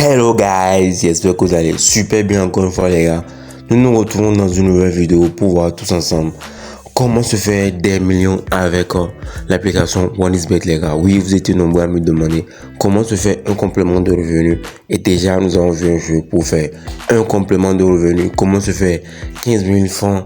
Hello guys, j'espère que vous allez super bien encore une fois les gars. Nous nous retrouvons dans une nouvelle vidéo pour voir tous ensemble comment se faire des millions avec l'application OneXBet les gars. Oui, vous étiez nombreux à me demander comment se faire un complément de revenus. Et déjà nous avons vu un jeu pour faire un complément de revenus. Comment se faire 15 000 francs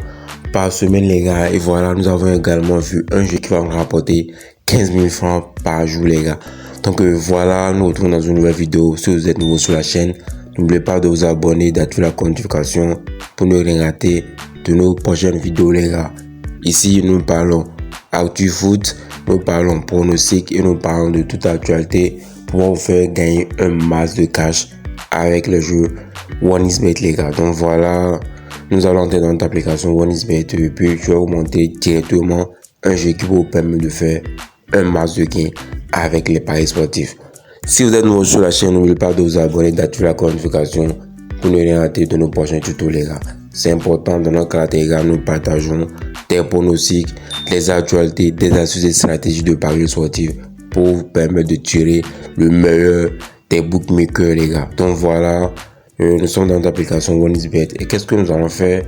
par semaine les gars. Et voilà, nous avons également vu un jeu qui va nous rapporter 15 000 francs par jour les gars. Donc voilà, nous retrouvons dans une nouvelle vidéo. Si vous êtes nouveau sur la chaîne, n'oubliez pas de vous abonner, d'activer la notification pour ne rien rater de nos prochaines vidéos les gars. Ici, nous parlons actu foot, nous parlons pronostic et nous parlons de toute actualité pour vous faire gagner un masse de cash avec le jeu OneXBet les gars. Donc voilà, nous allons entrer dans notre application OneXBet et puis je vais vous montrer directement un jeu qui vous permet de faire un masse de gains avec les paris sportifs. Si vous êtes nouveau sur la chaîne, n'oubliez pas de vous abonner, d'activer la notification pour ne rien rater de nos prochains tutos les gars. C'est important, dans notre canal Telegram, nous partageons des pronostics, des actualités, des astuces et stratégies de paris sportifs pour vous permettre de tirer le meilleur des bookmakers les gars. Donc voilà, nous sommes dans notre application OneXBet et qu'est-ce que nous allons faire?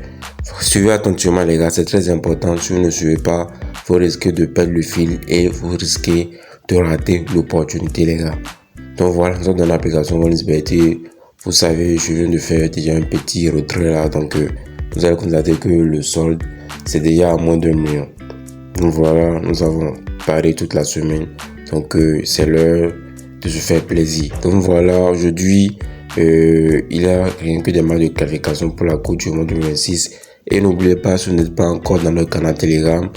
Suivez attentivement les gars, c'est très important. Si vous ne suivez pas, vous risquez de perdre le fil et vous risquez de rater l'opportunité les gars. Donc voilà, nous sommes dans l'application OneXBet et vous savez, je viens de faire déjà un petit retrait là, donc vous allez constater que le solde c'est déjà à moins d'1 million. Donc voilà, nous avons parlé toute la semaine, donc c'est l'heure de se faire plaisir. Donc voilà, aujourd'hui il y a rien que des matchs de qualification pour la Coupe du Monde 2026. Et n'oubliez pas, si vous n'êtes pas encore dans notre canal Telegram,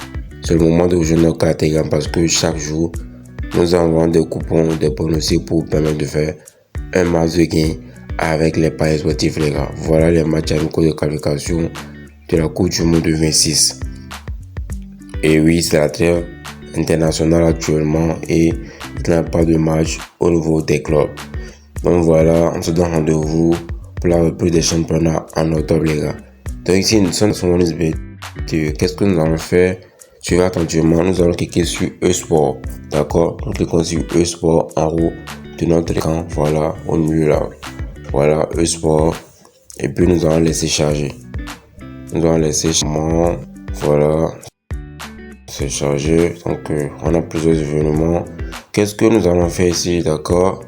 c'est le moment de rejoindre notre canal Telegram parce que chaque jour, nous envoyons des coupons, des pronostics pour vous permettre de faire un max de gain avec les paris sportifs les gars. Voilà les matchs amicaux de qualification de la Coupe du Monde 2026. Et oui, c'est la trêve internationale actuellement et il n'y a pas de match au niveau des clubs. Donc voilà, on se donne rendez-vous pour la reprise des championnats en octobre les gars. Donc ici nous sommes sur OneXBet. Qu'est-ce que nous allons faire? Suivez attentivement, nous allons cliquer sur e-sport. D'accord? Nous cliquons sur e-sport en haut de notre écran. Voilà, au milieu là. Voilà, e-sport. Et puis nous allons laisser charger. Nous allons laisser charger. Voilà. C'est chargé. Donc on a plusieurs événements. Qu'est-ce que nous allons faire ici? D'accord?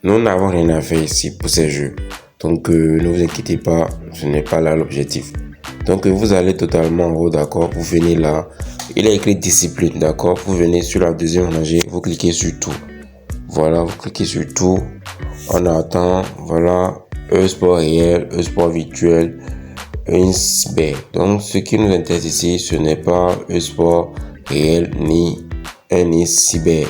Nous n'avons rien à faire ici pour ces jeux. Donc ne vous inquiétez pas, ce n'est pas là l'objectif. Donc vous allez totalement en haut, d'accord, vous venez là, il est écrit discipline, d'accord, vous venez sur la deuxième rangée, vous cliquez sur tout. Voilà, vous cliquez sur tout, on attend, voilà, e-sport réel, e-sport virtuel, OneXBet. Donc ce qui nous intéresse ici, ce n'est pas e-sport réel ni un cyber.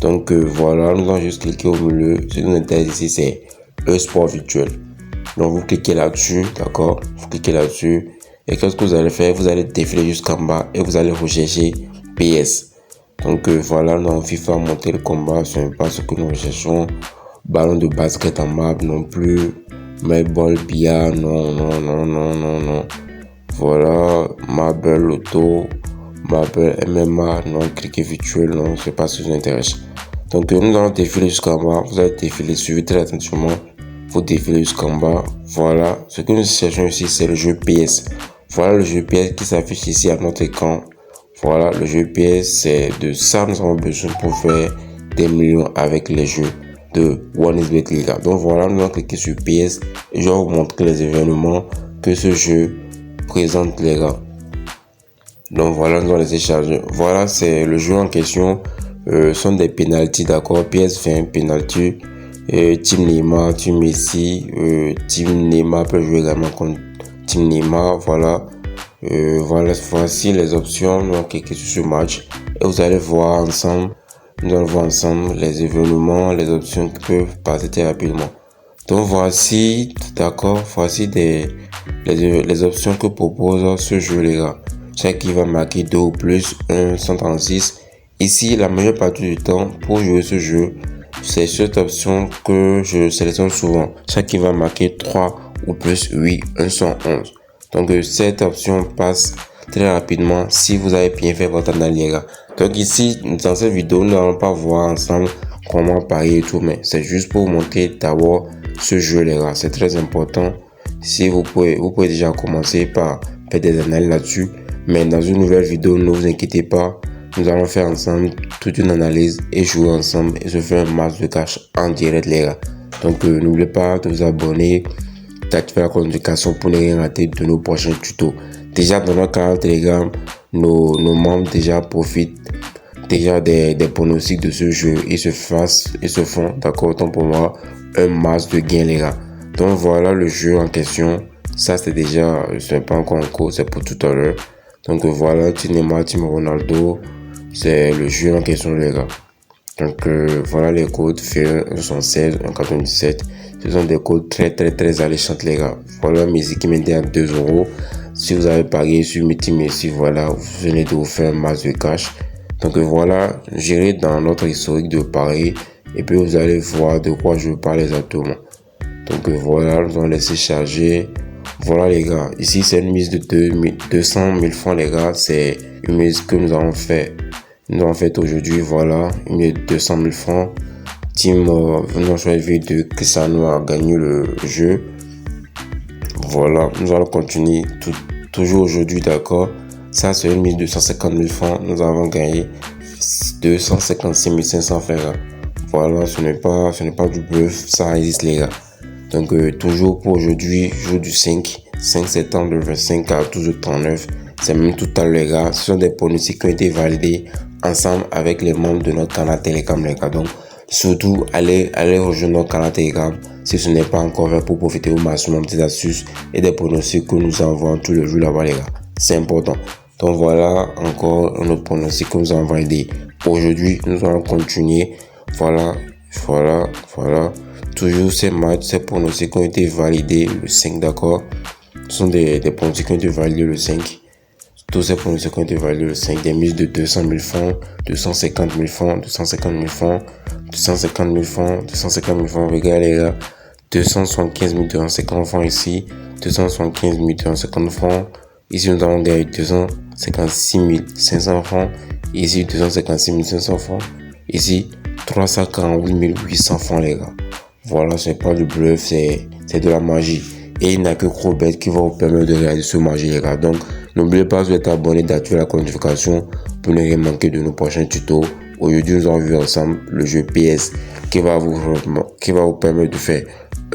Donc voilà, nous allons juste cliquer au milieu, ce qui nous intéresse ici c'est e-sport virtuel. Donc vous cliquez là-dessus, d'accord, vous cliquez là-dessus et qu'est-ce que vous allez faire? Vous allez défiler jusqu'en bas et vous allez rechercher PS. Donc voilà, dans FIFA monter le combat, ce n'est pas ce que nous recherchons. Ballon de basket en map non plus, ball billard, non. Voilà, Marble Loto, Marble MMA, non, cliquez virtuel, non, c'est pas ce qui nous intéresse. Donc nous allons défiler jusqu'en bas, vous allez défiler, suivez très attentivement. Vous défilez jusqu'en bas. Voilà, ce que nous cherchons ici c'est le jeu PS. Voilà le jeu PS qui s'affiche ici à notre écran. Voilà, le jeu PS, c'est de ça nous avons besoin pour faire des millions avec les jeux de OneXBet les gars. Donc voilà, nous allons cliquer sur PS et je vais vous montrer les événements que ce jeu présente les gars. Donc voilà, nous allons laisser charger. Voilà, c'est le jeu en question. Sont des penalties, d'accord. PS fait un penalty. Team Neymar, Team Messi, Team Neymar peut jouer également contre Team Neymar. Voilà, voilà, voici les options. Nous allons cliquer sur ce match et vous allez voir ensemble. Nous allons voir ensemble les événements, les options qui peuvent passer très rapidement. Donc voici, d'accord, voici les options que propose ce jeu les gars. Chaque qui va marquer 2 ou plus, 136. Ici, la meilleure partie du temps pour jouer ce jeu, c'est cette option que je sélectionne souvent. Chaque qui va marquer 3 ou plus, oui, 111. Donc cette option passe très rapidement si vous avez bien fait votre analyse les gars. Donc ici, dans cette vidéo, nous n'allons pas voir ensemble comment parier et tout, mais c'est juste pour vous montrer d'abord ce jeu les gars. C'est très important. Si vous pouvez déjà commencer par faire des analyses là-dessus. Mais dans une nouvelle vidéo, ne vous inquiétez pas. Nous allons faire ensemble toute une analyse et jouer ensemble et se faire un match de cash en direct les gars. Donc n'oubliez pas de vous abonner, d'activer la notification pour ne rien rater de nos prochains tutos. Déjà dans notre canal Telegram, nos membres déjà profitent déjà des pronostics de ce jeu et se font, d'accord, autant pour moi, un masse de gains les gars. Donc voilà le jeu en question. Ça c'est déjà, ce n'est pas encore en cours, c'est pour tout à l'heure. Donc voilà, Neymar, Team Ronaldo, c'est le jeu en question les gars. Donc voilà les codes, FER 116, 197. Ce sont des codes très alléchants les gars. Voilà mes équipes qui à 2 €. Si vous avez parié sur mes teams ici, voilà, vous venez de vous faire un masse de cash. Donc voilà, j'irai dans notre historique de paris et puis vous allez voir de quoi je parle exactement. Donc voilà, nous allons laisser charger. Voilà les gars, ici c'est une mise de 200 000 francs les gars, c'est une mise que nous avons fait. Nous avons fait aujourd'hui, voilà, une mise de 200 000 francs. Team venons choisir de Cristiano a gagné le jeu. Voilà, nous allons continuer toujours aujourd'hui, d'accord. Ça c'est une mise de 150 000 francs, nous avons gagné 256 500 francs. Voilà, ce n'est pas du bluff, ça existe les gars. Donc toujours pour aujourd'hui, jour du 5 septembre 2025 à 12h39. C'est même tout à l'heure les gars. Ce sont des pronostics qui ont été validés ensemble avec les membres de notre canal Telegram les gars. Donc surtout allez rejoindre notre canal Telegram si ce n'est pas encore fait pour profiter au maximum des astuces et des pronostics que nous envoyons tous les jours là-bas les gars. C'est important. Donc voilà encore un autre pronostic que nous avons validé. Aujourd'hui nous allons continuer. Voilà. Toujours ces matchs, ces pronostics qui ont été validés le 5, d'accord. Ce sont des pronostics qui ont été validés le 5. Tous ces pronostics qui ont été validés le 5. Des mises de 200 000 francs, 250 000 francs, 250 000 francs, 250 000 francs, 250 000 francs. Regardez les gars, 275 250 francs ici, 275 250 francs. Ici, nous avons gagné 256 500 francs. Ici, 256 500 francs. Ici, 348 800 francs les gars. Voilà, c'est pas du bluff, c'est de la magie. Et il n'y a que Crowbet qui va vous permettre de réaliser ce magie les gars. Donc n'oubliez pas d'être abonné, d'activer la notification pour ne rien manquer de nos prochains tutos. Aujourd'hui nous allons vu ensemble le jeu PS qui va vous permettre de faire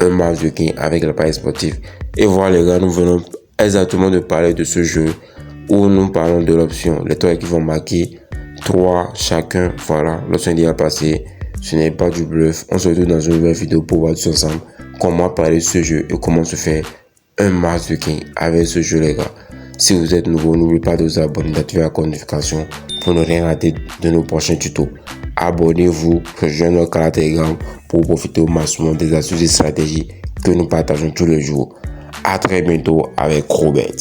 un match de gain avec la paris sportive. Et voilà les gars, nous venons exactement de parler de ce jeu où nous parlons de l'option les trois qui vont marquer 3 chacun. Voilà, l'option est déjà passée. Ce n'est pas du bluff. On se retrouve dans une nouvelle vidéo pour voir tous ensemble comment parler de ce jeu et comment se faire un match de gain avec ce jeu les gars. Si vous êtes nouveau, n'oubliez pas de vous abonner, d'activer la notification pour ne rien rater de nos prochains tutos. Abonnez-vous, rejoignez notre canal Telegram pour profiter au maximum des astuces et stratégies que nous partageons tous les jours. À très bientôt avec Crowbet.